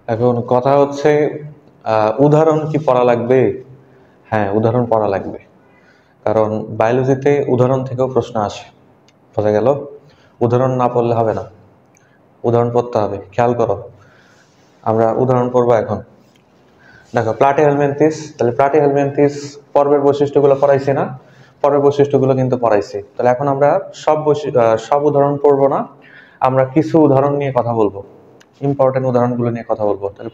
এখন কথা হচ্ছে উদাহরণ কি পড়া লাগবে? হ্যাঁ, উদাহরণ পড়া লাগবে, কারণ বায়োলজিতে উদাহরণ থেকেও প্রশ্ন আসে। বোঝা গেল? উদাহরণ না পড়লে হবে না, উদাহরণ পড়তে হবে। খেয়াল করো, আমরা উদাহরণ পড়বো এখন। দেখো, প্লাটিহেলমিনথেস, তাহলে প্লাটিহেলমিনথেস পর্বের বৈশিষ্ট্যগুলো পড়াইছি না? পর্বের বৈশিষ্ট্যগুলো কিন্তু পড়াইছি। তাহলে এখন আমরা সব উদাহরণ পড়বো না, আমরা কিছু উদাহরণ নিয়ে কথা বলবো, ইম্পর্টেন্ট উদাহরণগুলো নিয়ে কথা বলবো। তাহলে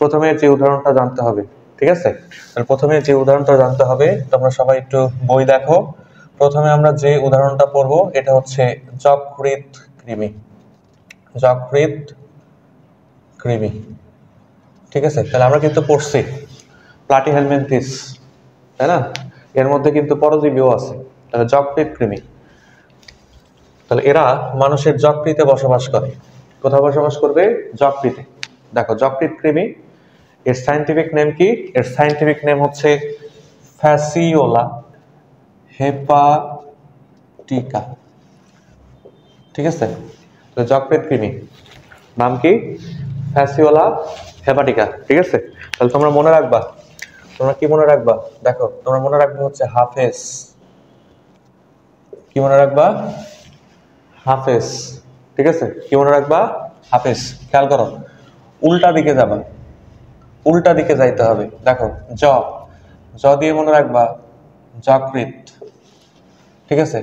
প্রথমে যে উদাহরণটা জানতে হবে, ঠিক আছে? তাহলে প্রথমে যে উদাহরণটা জানতে হবে, তোমরা সবাই একটু বই দেখো। প্রথমে আমরা যে উদাহরণটা পড়বো এটা হচ্ছে যকৃৎ কৃমি। যকৃৎ কৃমি, ঠিক আছে? তাহলে আমরা কিন্তু পড়ছি প্লাটিহেলমিনথেস, তাই না? এর মধ্যে কিন্তু পরজীবীও আছে। তাহলে যকৃৎ কৃমি, তাহলে এরা মানুষের যকৃতে বসবাস করে। কোথায় বসবাস করবে? যকৃতে। দেখো, যকৃৎ কৃমি, এর সায়েন্টিফিক নেম কি? এর সায়েন্টিফিক নেম হচ্ছে ফ্যাসিওলা হেপাটিকা, ঠিক আছে? তো যকৃৎ কৃমি নাম কি? ফ্যাসিওলা হেপাটিকা, ঠিক আছে? তাহলে তোমরা মনে রাখবা, তোমরা কি মনে রাখবা? দেখো, তোমরা মনে রাখবা হচ্ছে হাফেজ। কি মনে রাখবা? হাফেজ, ঠিক আছে? কি মনে রাখবা? হাফেজ। খেয়াল করো, উল্টা দিকে যাবা, উল্টা দিকে যাইতে হবে। দেখো, জ জ দিয়ে মনে রাখবা যকৃৎ, ঠিক আছে?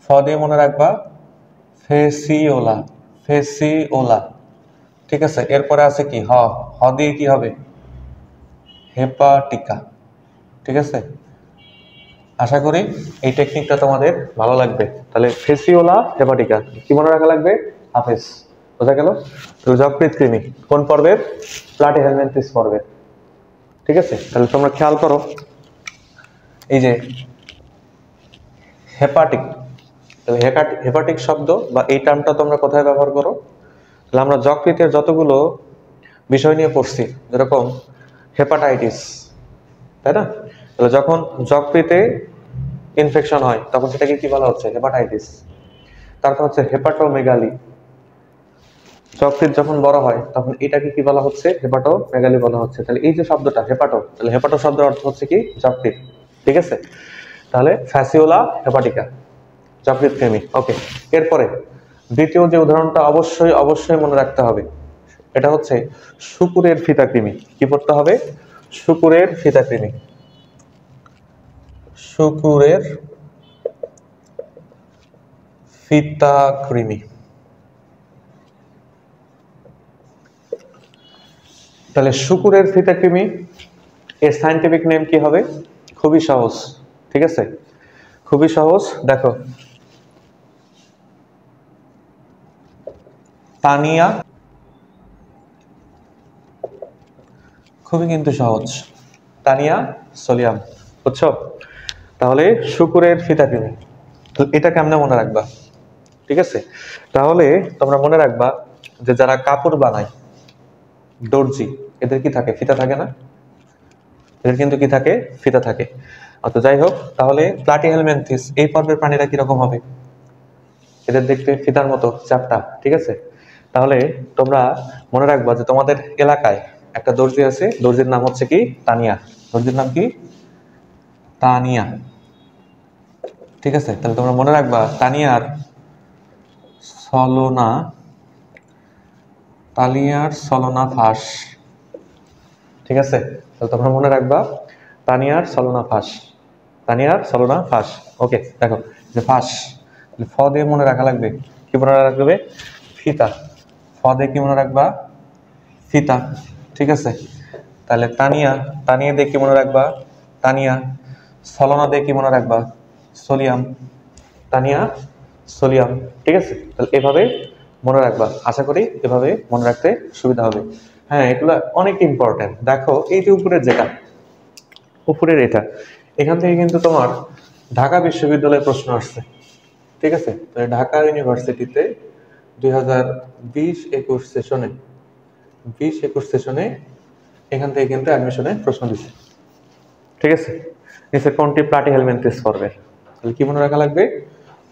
ফ দিয়ে মনে রাখবা ফেসিওলা, ফেসিওলা, ঠিক আছে? এরপরে আছে কি? হ দিয়ে কি হবে? হেপাটিকা, ঠিক আছে? আশা করি এই টেকনিকটা তোমাদের ভালো লাগবে। তাহলে ফেসিওলা হেপাটিকা কি মনে রাখা লাগবে? হাফেজ। বোঝা গেল? তো যকৃৎ কৃমি কোন পর্বের? প্লাটিহেলমিনথেস পর্বের, ঠিক আছে? তাহলে তোমরা খেয়াল করো, এই যে হেপাটিক, তাহলে হেপাটিক শব্দ বা এই টার্মটা তোমরা কোথায় ব্যবহার করো? তাহলে আমরা যকৃতের যতগুলো বিষয় নিয়ে পড়ছি, যেরকম হেপাটাইটিস, তাই না? তাহলে যখন যকৃতে ইনফেকশন হয় তখন সেটাকে কি বলা হচ্ছে? হেপাটাইটিস। তারপর হচ্ছে হেপাটোমেগালি, যকৃৎ যখন বড় হয় তখন এটাকে কি বলা হচ্ছে? হেপাটোমেগালি বলা হচ্ছে। তাহলে এই যে শব্দটা হেপাটো, তাহলে হেপাটো শব্দের অর্থ হচ্ছে কি? যকৃৎ, ঠিক আছে? তাহলে ফ্যাসিওলা হেপাটিকা, যকৃৎ কৃমি। ওকে, এরপরে দ্বিতীয় যে উদাহরণটা অবশ্যই অবশ্যই মনে রাখতে হবে, এটা হচ্ছে শূকরের ফিতা কৃমি। কি পড়তে হবে? শূকরের ফিতা কৃমি, শূকরের ফিতা কৃমি। তাহলে শূকরের ফিতা কৃমি এর সায়েন্টিফিক নেম কি হবে? খুবই সহজ, ঠিক আছে? খুবই সহজ। দেখো, তানিয়া, খুবই কিন্তু সহজ, তানিয়া সোলিয়াম, বুঝছো? তাহলে শূকরের ফিতা কৃমি, তো এটা কেমনে মনে রাখবা? ঠিক আছে, তাহলে তোমরা মনে রাখবা যে যারা কাপড় বানায়, দর্জি, এদের কি থাকে? ফিতা থাকে না? এদের কিন্তু কি থাকে? ফিতা থাকে। তো যাই হোক, তাহলে প্লাটিহেলমিনথেস এই পর্বের প্রাণীরা কিরকম হবে? এদের দেখতে ফিতার মতো চাপটা, ঠিক আছে? তাহলে তোমরা মনে রাখবা যে তোমাদের এলাকায় একটা দর্জি আছে, দর্জির নাম হচ্ছে কি? তানিয়া। দর্জির নাম কি? তানিয়া, ঠিক আছে? তাহলে তোমরা মনে রাখবা তানিয়ার সলোনা, তানিয়ার সলোনা ফাঁস, ঠিক আছে? তাহলে তোমরা মনে রাখবা তানিয়ার সলোনা ফাঁস, তানিয়ার সলোনা ফাঁস। ওকে, দেখো যে ফাঁস, ফ দিয়ে মনে রাখা লাগবে, কি মনে রাখবে? ফিতা। ফ দিয়ে কি মনে রাখবা? ফিতা, ঠিক আছে? তাহলে তানিয়া, তানিয়া দিয়ে কি মনে রাখবা? তানিয়া। সলোনা দিয়ে কি মনে রাখবা? সোলিয়াম, তানিয়া সোলিয়াম, ঠিক আছে? তাহলে এভাবে মনে রাখবা, আশা করি এভাবে মনে রাখতে সুবিধা হবে। হ্যাঁ, এগুলো অনেক ইম্পর্টেন্ট। দেখো, এই যে উপরের যেটা, উপরের এটা, এখান থেকে কিন্তু তোমার ঢাকা বিশ্ববিদ্যালয়ে প্রশ্ন আসছে, ঠিক আছে? ঢাকা ইউনিভার্সিটিতে 2020-21 সেশনে, 20-21 সেশনে এখান থেকে কিন্তু অ্যাডমিশনে প্রশ্ন দিচ্ছে, ঠিক আছে? নিচে কোনটি প্লাটিহেলমিনথেস পর্বের? তাহলে কি মনে রাখা লাগবে?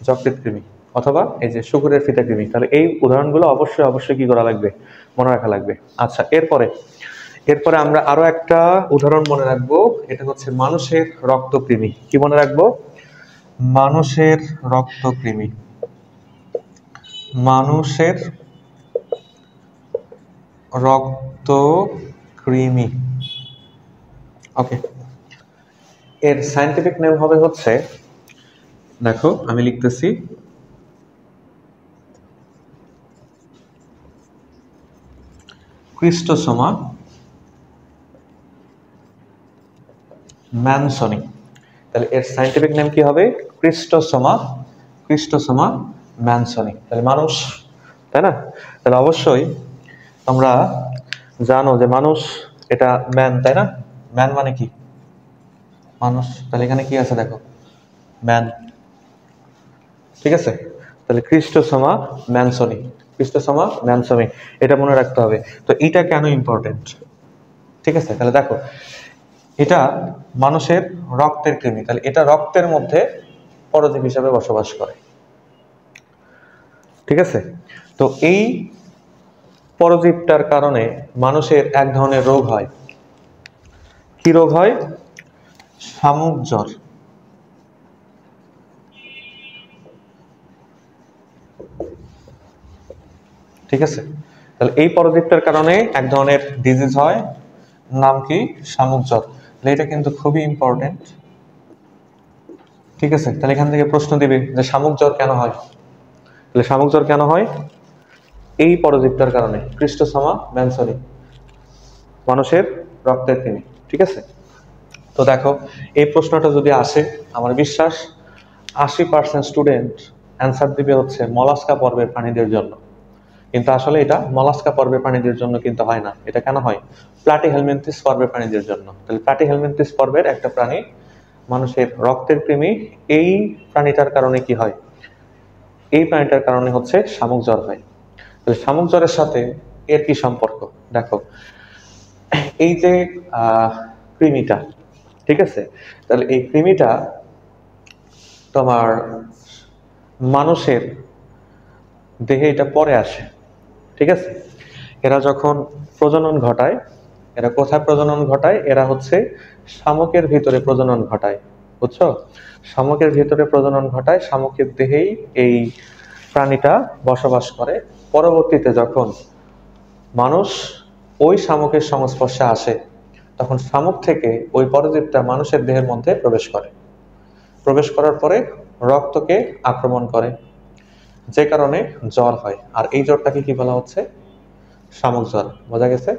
যকৃৎ কৃমি। অথবা এই যে শুকরের ফিতা কৃমি। তাহলে এই উদাহরণগুলো অবশ্যই অবশ্যই কি করা লাগবে, মনে রাখা লাগবে। আচ্ছা, এরপরে এরপরে আমরা আরো একটা উদাহরণ মনে রাখবো, এটা হচ্ছে মানুষের রক্তকৃমি। কি মনে রাখবো? মানুষের রক্তকৃমি। মানুষের রক্তকৃমি। ওকে, এর সায়েন্টিফিক নেম হবে হচ্ছে, দেখো আমি লিখতেছি, ক্রিস্টোসোমা ম্যানসনি। তাহলে এর সায়েন্টিফিক নেম কি হবে? ক্রিস্টোসোমা ম্যানসনি। তাহলে মানুষ, তাই না? তাহলে অবশ্যই তোমরা জানো যে মানুষ এটা ম্যান, তাই না? ম্যান মানে কি? মানুষ। তাহলে এখানে কি আছে দেখো, ম্যান। ঠিক আছে, তাহলে ক্রিস্টোসোমা ম্যানসনি, এটা মনে রাখতে হবে। তো এটা কেন ইম্পর্টেন্ট? ঠিক আছে, তাহলে দেখো, এটা মানুষের রক্তের কৃমি। তাহলে এটা রক্তের মধ্যে পরজীবী হিসাবে বসবাস করে। ঠিক আছে, তো এই পরজীবটার কারণে মানুষের এক ধরনের রোগ হয়। কি রোগ হয়? শামুক জ্বর। ঠিক আছে, তাহলে এই পরজীবটার কারণে এক ধরনের ডিজিজ হয়, নাম কি? শামুক জ্বর। এটা কিন্তু খুবই ইম্পর্টেন্ট। ঠিক আছে, তাহলে এখান থেকে প্রশ্ন দিবে যে শামুক জ্বর কেন হয়? তাহলে শামুক জ্বর কেন হয়? এই পরজীবটার কারণে, ক্রিস্টোসোমা ম্যানসনি, মানুষের রক্তের কৃমি। ঠিক আছে, তো দেখো এই প্রশ্নটা যদি আসে, আমার বিশ্বাস 80% স্টুডেন্ট অ্যান্সার দিবে হচ্ছে মলাস্কা পর্বের প্রাণীদের জন্য। কিন্তু আসলে এটা মলাস্কা পর্বের প্রাণীদের জন্য কিন্তু হয় না। এটা কেন হয়? প্লাটিহেলমিনথেস পর্বের প্রাণীদের জন্য। তাহলে প্লাটিহেলমিনথেস পর্বের একটা প্রাণী, মানুষের রক্তের কৃমি, এই প্রাণীটার কারণে কি হয়? এই প্রাণীটার কারণে হচ্ছে শামুক জ্বর হয়। তাহলে শামুক জ্বরের সাথে এর কি সম্পর্ক? দেখো, এই যে কৃমিটা, ঠিক আছে, তাহলে এই কৃমিটা তোমার মানুষের দেহে এটা পরে আসে। ঠিক আছে, এরা যখন প্রজনন ঘটায়, এরা কোথায় প্রজনন ঘটায়? এরা হচ্ছে শামুকের ভিতরে প্রজনন ঘটায়। বুঝছো? শামুকের ভিতরে প্রজনন ঘটায়, শামুকের দেহেই এই প্রাণীটা বসবাস করে। পরবর্তীতে যখন মানুষ ওই শামুকের সংস্পর্শে আসে, তখন শামুক থেকে ওই পরজীবটা মানুষের দেহের মধ্যে প্রবেশ করে। প্রবেশ করার পরে রক্তকে আক্রমণ করে, যে কারণে জ্বর হয়। আর এই জ্বরটাকে কি বলা হচ্ছে? শামুক জ্বর। বোঝা গেছে?